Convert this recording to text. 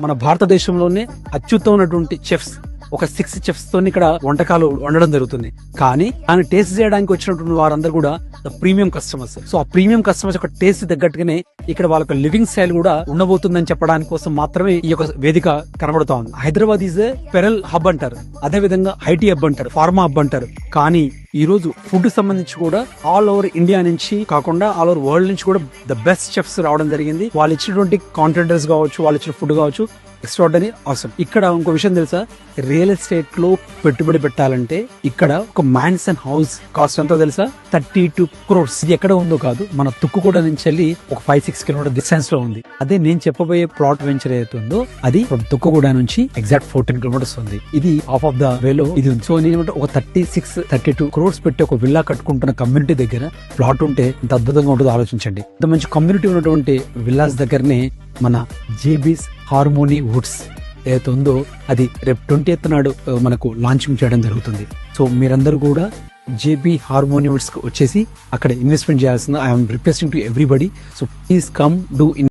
మన భారతదేశంలోనే అత్యుత్తమైనటువంటి చెఫ్స్ ఒక 6 చెఫ్స్ తో ఇక్కడ వంటకాలు వండడం జరుగుతుంది. కానీ ఆయన టేస్ట్ చేయడానికి వచ్చినటువంటి వారందరూ కూడా ప్రీమియం కస్టమర్స్. సో ఆ ప్రీమియం కస్టమర్స్ యొక్క టేస్ట్ తగ్గట్టుగానే ఇక్కడ వాళ్ళ లివింగ్ స్టైల్ కూడా ఉండబోతుందని చెప్పడానికి కోసం మాత్రమే ఈ యొక్క వేదిక కనబడుతా ఉంది. Hyderabad is a pearl hub అంటారు, అదే విధంగా ఐటీ హబ్ అంటారు, ఫార్మా హబ్ అంటారు. కానీ ఈ రోజు ఫుడ్ సంబంధించి కూడా ఆల్ ఓవర్ ఇండియా నుంచి కాకుండా ఆల్ ఓవర్ వరల్డ్ నుంచి కూడా ద బెస్ట్ చెఫ్స్ రావడం జరిగింది. వాళ్ళు ఇచ్చినటువంటి కాంట్రాక్టర్స్ కావచ్చు, వాళ్ళు ఇచ్చిన ఫుడ్ కావచ్చు, ఎక్స్ట్రార్డినరీ అవసరం. ఇక్కడ ఇంకో విషయం తెలుసా, రియల్ ఎస్టేట్ లో పెట్టుబడి పెట్టాలంటే ఇక్కడ ఒక మ్యాన్సన్ హౌస్ కాస్ట్ ఎంతో తెలుసా, 32 crores. ఇది ఎక్కడ ఉందో కాదు, మన తుక్కుగూడ నుంచి వెళ్ళి ఒక 5-6 కిలోమీటర్ డిస్టెన్స్ లో ఉంది. అదే నేను చెప్పబోయే ప్లాట్ వెంచర్ ఏదైతే ఉందో అది తుక్కుగూడ నుంచి ఎగ్జాక్ట్ 14 కిలోమీటర్స్ ఉంది. ఇది హాఫ్ ఆఫ్ ద వేలో ఇది ఉంది. సో నేను ఒక 36-32 crores పెట్టి ఒక విల్లా కట్టుకుంటున్న కమ్యూనిటీ దగ్గర ప్లాట్ ఉంటే ఎంత అద్భుతంగా ఉంటుందో ఆలోచించండి. ఇంత మంచి కమ్యూనిటీ ఉన్నటువంటి విల్లాస్ దగ్గరనే మన జేబీస్ హార్మోనీ వుడ్స్ ఏదైతే ఉందో అది రేపు 20th నాడు మనకు లాంచింగ్ చేయడం జరుగుతుంది. సో మీరందరూ కూడా జేబీ హార్మోనీ వుడ్స్ వచ్చేసి అక్కడ ఇన్వెస్ట్మెంట్ చేయాల్సింది. I'm requesting to everybody. So please come do